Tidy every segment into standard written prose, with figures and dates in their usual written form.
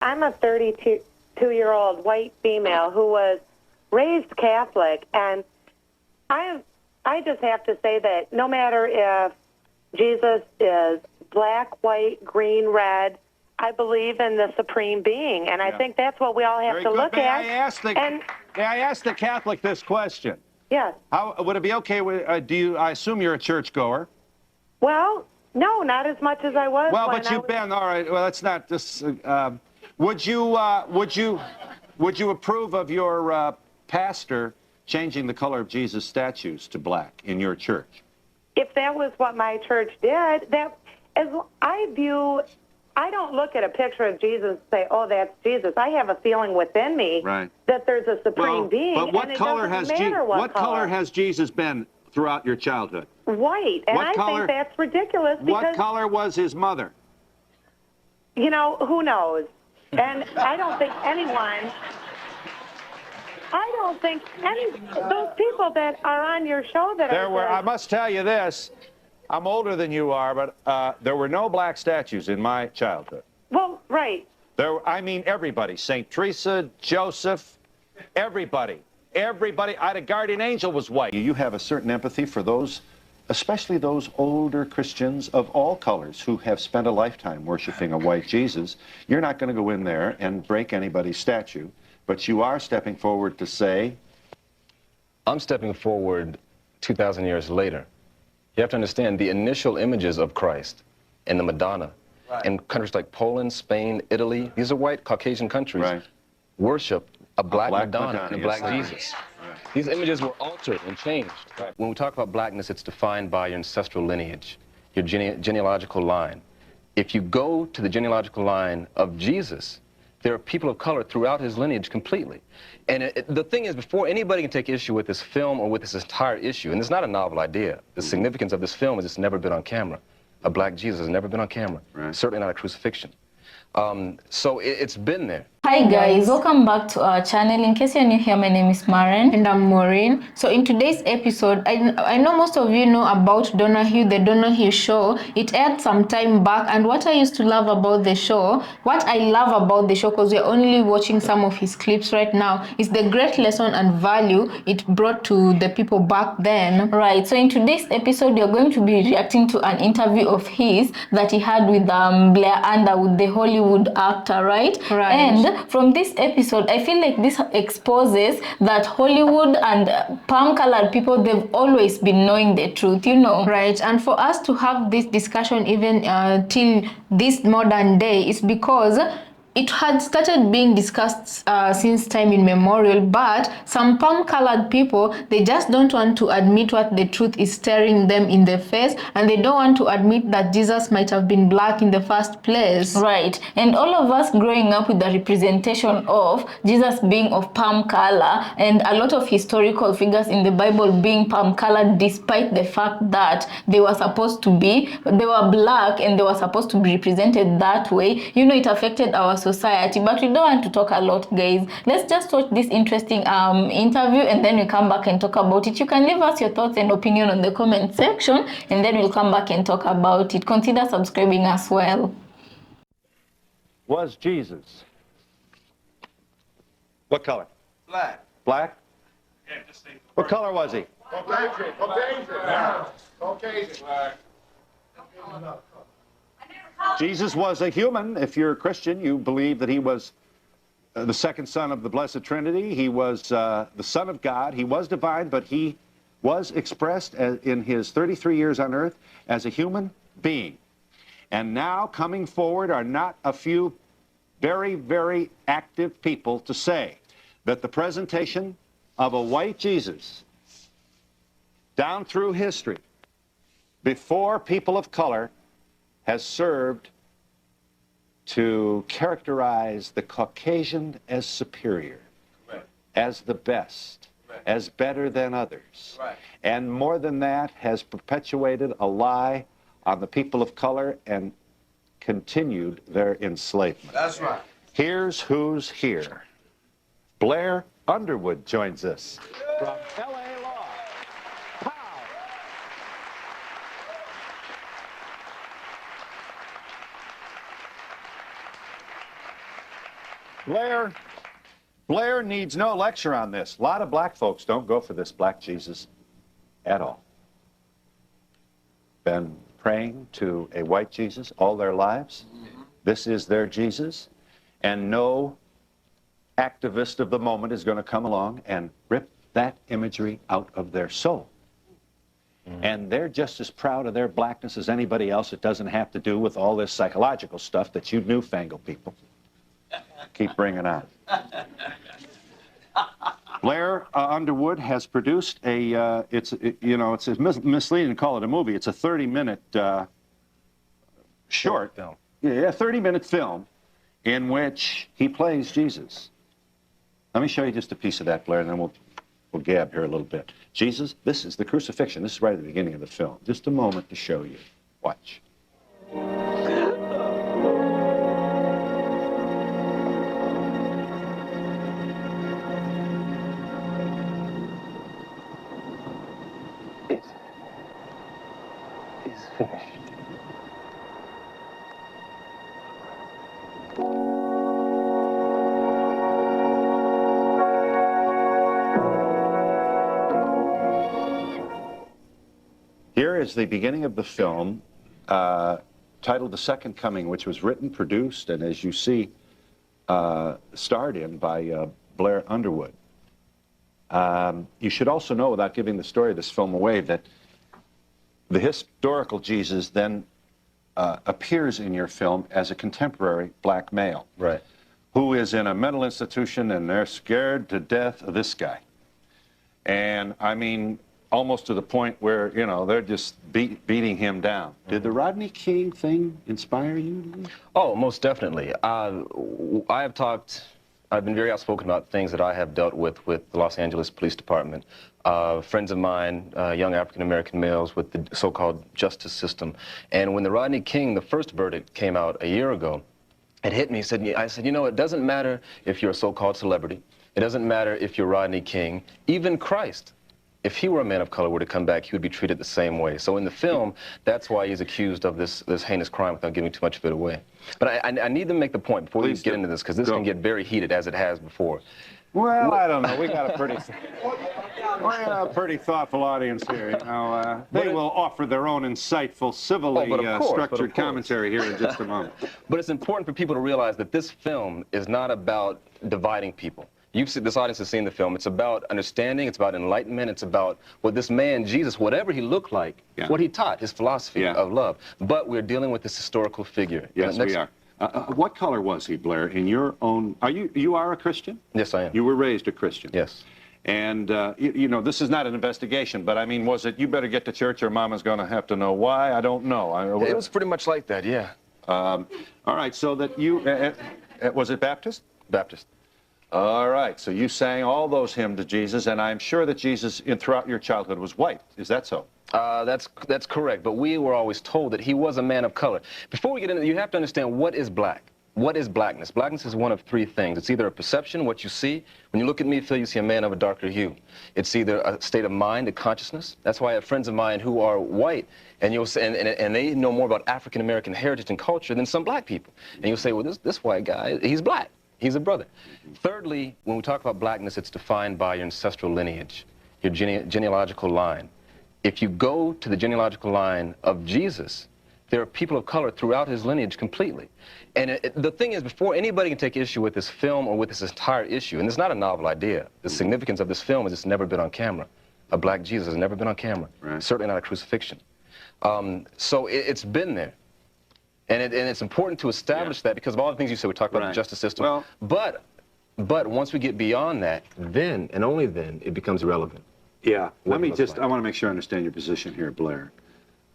I'm a 32-year-old white female who was raised Catholic, and I just have to say that no matter if Jesus is black, white, green, red, I believe in the supreme being, and I think that's what we all have to look at. May I ask the Catholic this question? Yes. How would it be okay with? I assume you're a churchgoer. Well, no, not as much as I was. Well, but you've been all right. Well, that's not this. Would you approve of your pastor changing the color of Jesus statues to black in your church? If that was what my church did, I don't look at a picture of Jesus and say, oh, that's Jesus. I have a feeling within me that there's a supreme being, but what and color it doesn't matter what color has Jesus been throughout your childhood? White, and I think that's ridiculous. What color was his mother? You know, who knows? And I don't think those people that are on your show that I must tell you this. I'm older than you are, but there were no black statues in my childhood. Well, right. I mean, everybody. St. Teresa, Joseph, everybody. Everybody. A guardian angel was white. You have a certain empathy for those, especially those older Christians of all colors who have spent a lifetime worshiping a white Jesus. You're not going to go in there and break anybody's statue, but you are stepping forward to say... I'm stepping forward 2,000 years later. You have to understand the initial images of Christ and the Madonna in countries like Poland, Spain, Italy, these are white Caucasian countries, worship a black Madonna and a black Jesus. These images were altered and changed. When we talk about blackness, it's defined by your ancestral lineage, your genealogical line. If you go to the genealogical line of Jesus, there are people of color throughout his lineage completely. And the thing is, before anybody can take issue with this film or with this entire issue, and it's not a novel idea, the significance of this film is it's never been on camera. A black Jesus has never been on camera, certainly not a crucifixion. So it's been there. Hi guys, welcome back to our channel. In case you're new here, my name is Maren and I'm Maureen. So in today's episode, I know most of you know about Donahue, the Donahue show. It aired some time back, and what I used to love about the show, what I love about the show, because we're only watching some of his clips right now, is the great lesson and value it brought to the people back then. Right, so in today's episode, you're going to be reacting to an interview of his that he had with Blair Underwood, the Hollywood actor, right? And from this episode, I feel like this exposes that Hollywood and palm-colored people, they've always been knowing the truth, you know. Right, and for us to have this discussion even till this modern day is because it had started being discussed since time immemorial, but some palm-colored people, they just don't want to admit what the truth is staring them in the face, and they don't want to admit that Jesus might have been black in the first place. Right, and all of us growing up with the representation of Jesus being of palm color, and a lot of historical figures in the Bible being palm-colored, despite the fact that they were black and they were supposed to be represented that way, you know, it affected our society. But we don't want to talk a lot, guys. Let's just watch this interesting interview, and then we come back and talk about it. You can leave us your thoughts and opinion on the comment section, and then we'll come back and talk about it. Consider subscribing as well. Was Jesus what color? Black. Black? Yeah, just say. What color was he? Caucasian. Caucasian. Black. Jesus was a human. If you're a Christian, you believe that he was the second son of the Blessed Trinity. He was the Son of God. He was divine, but he was expressed in his 33 years on earth as a human being. And now coming forward are not a few very, very active people to say that the presentation of a white Jesus down through history before people of color has served to characterize the Caucasian as superior, as the best, as better than others. And more than that, has perpetuated a lie on the people of color and continued their enslavement. That's right. Here's who's here. Blair Underwood joins us from L.A. Law. Pow! Blair needs no lecture on this. A lot of black folks don't go for this black Jesus at all. Been praying to a white Jesus all their lives. This is their Jesus. And no activist of the moment is going to come along and rip that imagery out of their soul. And they're just as proud of their blackness as anybody else. It doesn't have to do with all this psychological stuff that you newfangled people keep bringing on. Blair Underwood has produced a, it's misleading to call it a movie. It's a 30-minute short film. Yeah, 30-minute film in which he plays Jesus. Let me show you just a piece of that, Blair, and then we'll gab here a little bit. Jesus, this is the crucifixion. This is right at the beginning of the film. Just a moment to show you. Watch. It's finished. Here is the beginning of the film, titled The Second Coming, which was written, produced, and as you see, starred in by Blair Underwood. You should also know, without giving the story of this film away, that the historical Jesus then appears in your film as a contemporary black male. Right. Who is in a mental institution, and they're scared to death of this guy. And, I mean, almost to the point where, you know, they're just beating him down. Did the Rodney King thing inspire you? Oh, most definitely. I've been very outspoken about things that I have dealt with the Los Angeles Police Department. Friends of mine, young African-American males with the so-called justice system. And when the Rodney King, the first verdict came out a year ago, it hit me. I said, you know, it doesn't matter if you're a so-called celebrity. It doesn't matter if you're Rodney King. Even Christ, if he were a man of color, were to come back, he would be treated the same way. So in the film, that's why he's accused of this heinous crime without giving too much of it away. But I need to make the point before we get into this, because this can get very heated, as it has before. Well, I don't know. We got a pretty thoughtful audience here. You know, they will offer their own insightful, civilly structured commentary here in just a moment. But it's important for people to realize that this film is not about dividing people. This audience has seen the film. It's about understanding. It's about enlightenment. It's about what this man, Jesus, whatever he looked like, what he taught, his philosophy of love. But we're dealing with this historical figure. Yes, we are. What color was he, Blair? In your own, you are a Christian? Yes, I am. You were raised a Christian. Yes. And you know, this is not an investigation, but I mean, was it, you better get to church or Mama's going to have to know why? I don't know. It was pretty much like that, yeah. All right, so that you, was it Baptist? Baptist. All right, so you sang all those hymns to Jesus, and I'm sure that Jesus, throughout your childhood, was white. Is that so? That's correct, but we were always told that he was a man of color. Before we get into it, you have to understand what is black. What is blackness? Blackness is one of three things. It's either a perception, what you see. When you look at me, Phil, you see a man of a darker hue. It's either a state of mind, a consciousness. That's why I have friends of mine who are white, and you'll say, and they know more about African-American heritage and culture than some black people. And you'll say, well, this white guy, he's black. He's a brother. Thirdly, when we talk about blackness, it's defined by your ancestral lineage, your genealogical line. If you go to the genealogical line of Jesus, there are people of color throughout his lineage completely. And the thing is, before anybody can take issue with this film or with this entire issue, and it's not a novel idea, the significance of this film is it's never been on camera. A black Jesus has never been on camera. Right. Certainly not a crucifixion. So it's been there. And it's important to establish that because of all the things you said. We talked about the justice system. Well, but once we get beyond that, then and only then it becomes irrelevant. Yeah. Let me just, I want to make sure I understand your position here, Blair.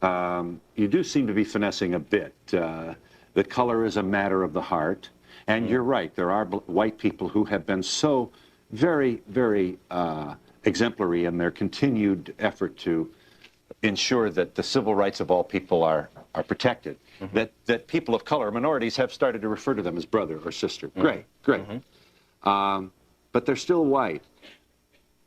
You do seem to be finessing a bit that color is a matter of the heart. And you're right. There are white people who have been so very, very exemplary in their continued effort to ensure that the civil rights of all people are protected. That people of color, minorities, have started to refer to them as brother or sister. Great, great. But they're still white.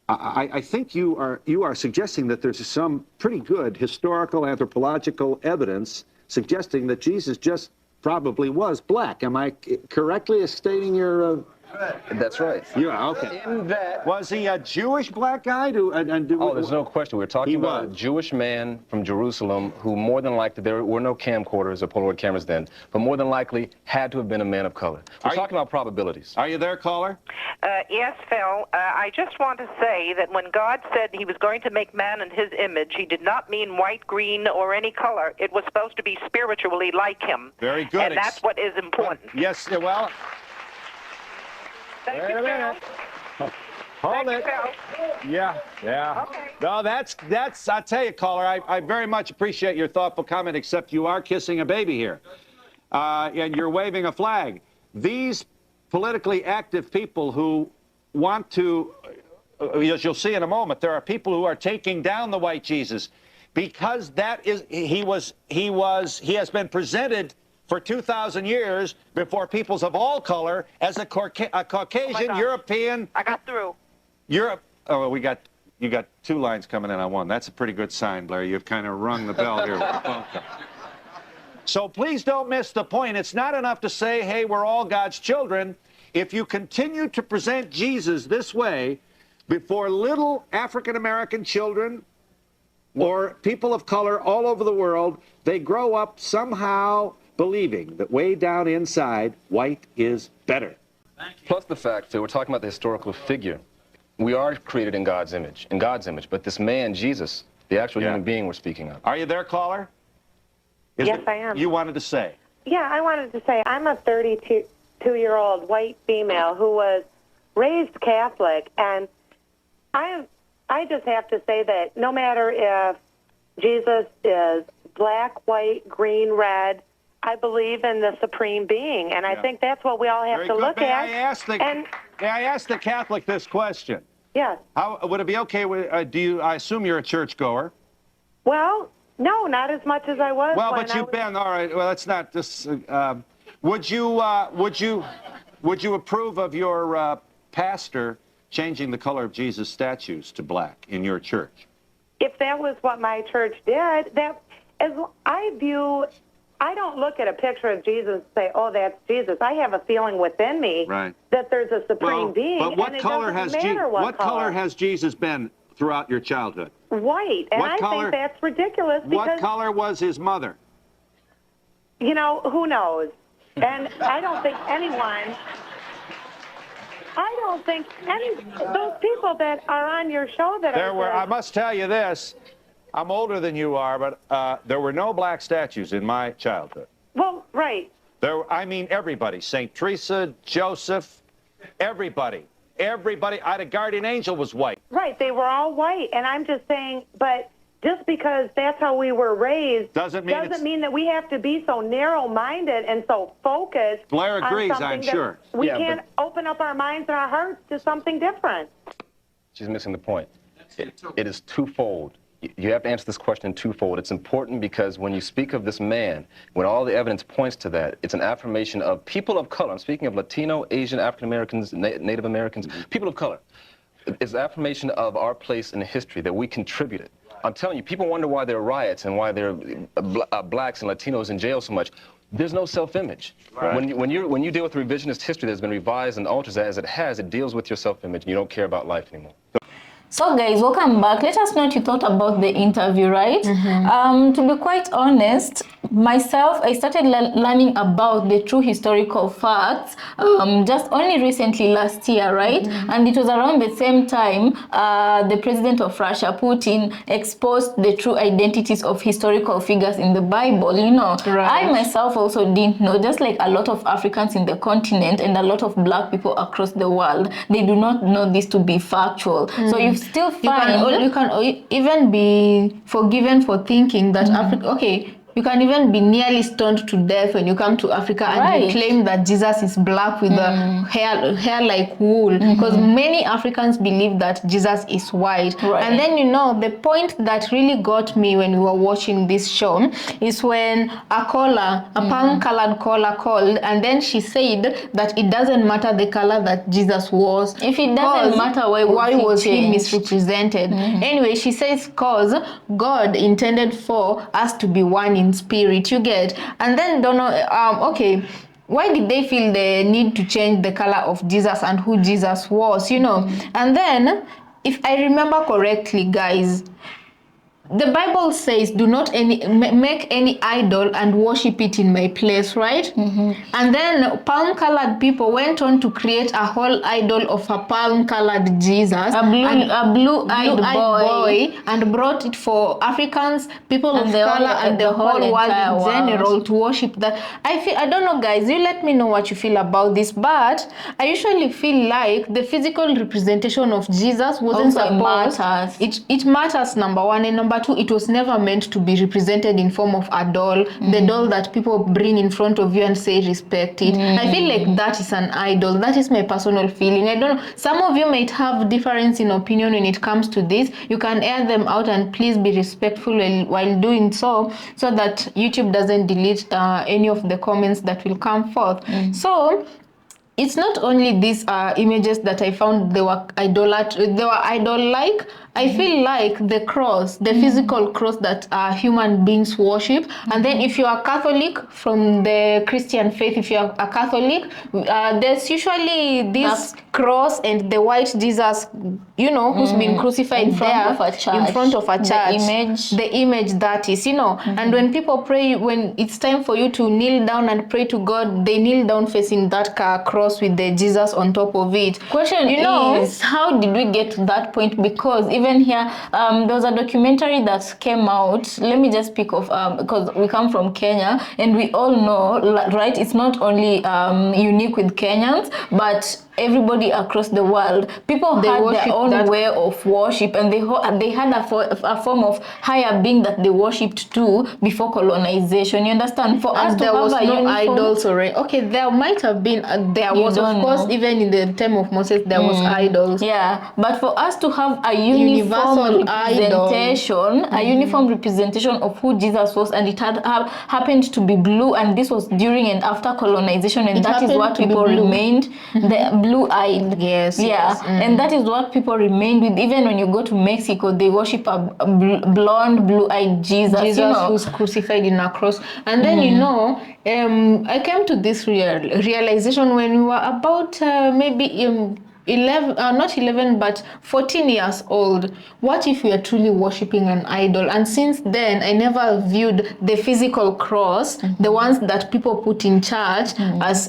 I think you are suggesting that there's some pretty good historical, anthropological evidence suggesting that Jesus just probably was black. Am I correctly stating your... That's right. Yeah, okay. In that, Was he a Jewish black guy? there's no question. We're talking about a was. Jewish man from Jerusalem who more than likely, there were no camcorders or Polaroid cameras then, but more than likely had to have been a man of color. We're talking about probabilities. Are you there, caller? Yes, Phil. I just want to say that when God said he was going to make man in his image, he did not mean white, green, or any color. It was supposed to be spiritually like him. Very good. And that's what is important. Yes, well... Thank Wait you, a minute. Phil. Hold Thank it. you, Phil. Yeah. Okay. No, that's, I tell you, caller, I very much appreciate your thoughtful comment, except you are kissing a baby here. And you're waving a flag. These politically active people who want to, as you'll see in a moment, there are people who are taking down the white Jesus because that is, he has been presented for 2,000 years before peoples of all color as a Caucasian, European. I got through. Europe. Oh, you got two lines coming in on one. That's a pretty good sign, Blair. You've kind of rung the bell here with the phone call. So please don't miss the point. It's not enough to say, hey, we're all God's children. If you continue to present Jesus this way before little African-American children or people of color all over the world, they grow up somehow believing that way down inside, white is better. Plus the fact that we're talking about the historical figure. We are created in God's image, but this man, Jesus, the actual human being we're speaking of. Are you there, caller? Yes, I am. You wanted to say? Yeah, I wanted to say I'm a 32-year-old white female who was raised Catholic, and I just have to say that no matter if Jesus is black, white, green, red, I believe in the supreme being, and I think that's what we all have to look at. May I ask the Catholic this question? Yes. How would it be okay with? I assume you're a churchgoer. Well, no, not as much as I was. Well, but you've been all right. Well, that's not this. Would you approve of your pastor changing the color of Jesus statues to black in your church? If that was what my church did, I don't look at a picture of Jesus and say, oh, that's Jesus. I have a feeling within me that there's a supreme being. But what color has Jesus been throughout your childhood? White. And I think that's ridiculous. What color was his mother? You know, who knows? And I don't think those people that are on your show I must tell you this. I'm older than you are, but there were no black statues in my childhood. Well, right. I mean, everybody. St. Teresa, Joseph, everybody. A guardian angel was white. Right, they were all white. And I'm just saying, but just because that's how we were raised doesn't mean that we have to be so narrow-minded and so focused. Blair agrees, I'm sure. We can't open up our minds and our hearts to something different. She's missing the point. It is twofold. You have to answer this question twofold. It's important because when you speak of this man, when all the evidence points to that, it's an affirmation of people of color. I'm speaking of Latino, Asian, African Americans, Native Americans, people of color. It's an affirmation of our place in history that we contributed. I'm telling you, people wonder why there are riots and why there are blacks and Latinos in jail so much. There's no self-image. Right. When you deal with revisionist history that's been revised and altered as it has, it deals with your self-image and you don't care about life anymore. So guys, welcome back. Let us know what you thought about the interview, right? To be quite honest, myself, I started learning about the true historical facts just only recently last year, right? And it was around the same time the president of Russia, Putin, exposed the true identities of historical figures in the Bible, you know. Right. I myself also didn't know, just like a lot of Africans in the continent and a lot of black people across the world, they do not know this to be factual. So you still find you can even be forgiven for thinking that Africa, okay, you can even be nearly stoned to death when you come to Africa and you claim that Jesus is black with the hair like wool, because many Africans believe that Jesus is white. And then, you know, the point that really got me when we were watching this show is when a caller, a pan-colored caller called, and then she said that it doesn't matter the color that Jesus was. If it doesn't matter, why was he misrepresented? Anyway, she says because God intended for us to be one in spirit, you get. And then okay, why did they feel the need to change the color of Jesus and who Jesus was, you know? And then, if I remember correctly, guys, the Bible says, do not make any idol and worship it in my place, right? And then palm-colored people went on to create a whole idol of a palm-colored Jesus, a blue-eyed boy, and brought it for Africans, people of color, and the whole world in general to worship that. I don't know, guys, you let me know what you feel about this, but I usually feel like the physical representation of Jesus wasn't supposed. It matters, number one, and number two, it was never meant to be represented in form of a doll, the doll that people bring in front of you and say respect it. I feel like that is an idol. That is my personal feeling. I don't know, some of you might have difference in opinion when it comes to this. You can air them out, and please be respectful while doing so that YouTube doesn't delete any of the comments that will come forth. So it's not only these images that I found they were idol-like. I feel like the cross, the physical cross that human beings worship. And then if you are Catholic, from the Christian faith, if you are a Catholic, there's usually this cross and the white Jesus, you know, who's been crucified in front of a church. The image that is, you know. And when people pray, when it's time for you to kneel down and pray to God, they kneel down facing that cross with the Jesus on top of it. Question is, how did we get to that point? Because even here, there was a documentary that came out. Let me just speak of, because we come from Kenya, and we all know, right, it's not only unique with Kenyans, but everybody across the world, people had their own way of worship, and they had a form of higher being that they worshipped too before colonization. You understand? For us, there was no idols already. Okay, there might have been. There was, of course, even in the time of Moses, there was idols. Yeah, but for us to have a uniform representation, a uniform representation of who Jesus was, and it had happened to be blue, and this was during and after colonization, and that is what people remained. The blue-eyed. Yes. Yeah. And that is what people remained with. Even when you go to Mexico, they worship a blonde, blue-eyed Jesus. Jesus, you know, who's crucified in a cross. And then, you know, I came to this realization when we were about maybe 14 years old. What if we are truly worshipping an idol? And since then, I never viewed the physical cross, the ones that people put in church, as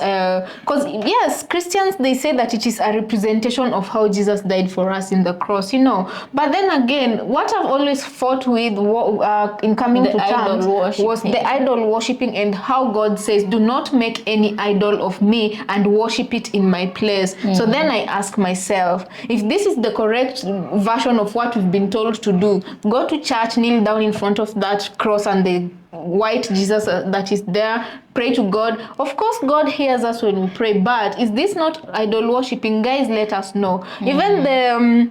because yes, Christians, they say that it is a representation of how Jesus died for us in the cross, you know. But then again, what I've always fought with in coming to terms was the idol worshipping, and how God says, do not make any idol of me and worship it in my place. So then I asked myself, if this is the correct version of what we've been told to do, go to church, kneel down in front of that cross and the white Jesus that is there, pray to God. Of course, God hears us when we pray, but is this not idol worshipping? Guys, let us know. Even the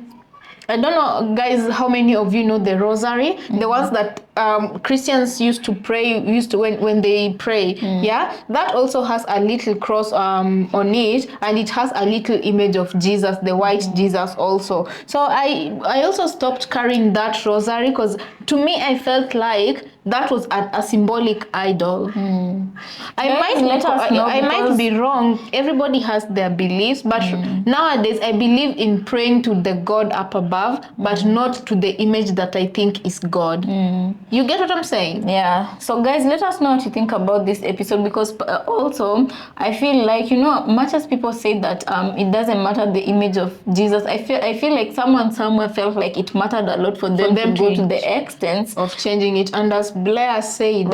I don't know, guys, how many of you know the rosary? The ones that Christians used to pray, when they pray. Yeah, that also has a little cross on it, and it has a little image of Jesus, the white Jesus also. So I also stopped carrying that rosary, because to me, I felt like that was a symbolic idol. I might be wrong. Everybody has their beliefs, but nowadays I believe in praying to the God up above, but not to the image that I think is God. You get what I'm saying? Yeah. So guys, let us know what you think about this episode, because also I feel like, you know, much as people say that it doesn't matter the image of Jesus, I feel like someone somewhere felt like it mattered a lot for them to go to the extent of changing it. And as Blair said,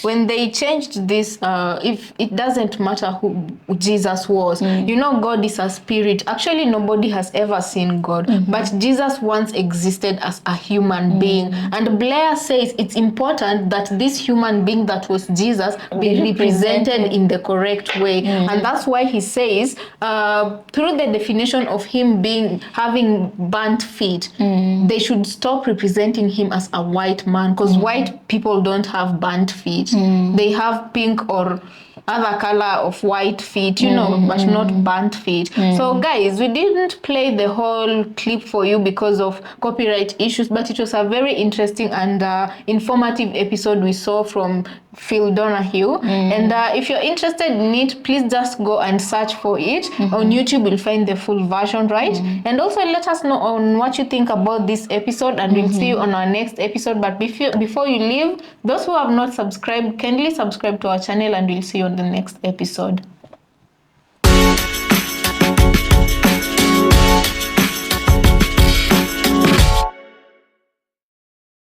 when they changed this, if it doesn't matter who Jesus was, you know, God is a spirit. Actually, nobody has ever seen God, but Jesus once existed as a human being. And Blair says it's important that this human being that was Jesus be represented in the correct way. And that's why he says, through the definition of him having burnt feet, they should stop representing him as a white man, because white people don't have burnt feet. They have pink or other color of white feet, you know, but not burnt feet. So guys, we didn't play the whole clip for you because of copyright issues, but it was a very interesting and informative episode we saw from Phil Donahue. And if you're interested in it, please just go and search for it. On YouTube, you'll find the full version, right? And also let us know on what you think about this episode, and we'll see you on our next episode. But before you leave, those who have not subscribed, kindly subscribe to our channel, and we'll see you on the next episode.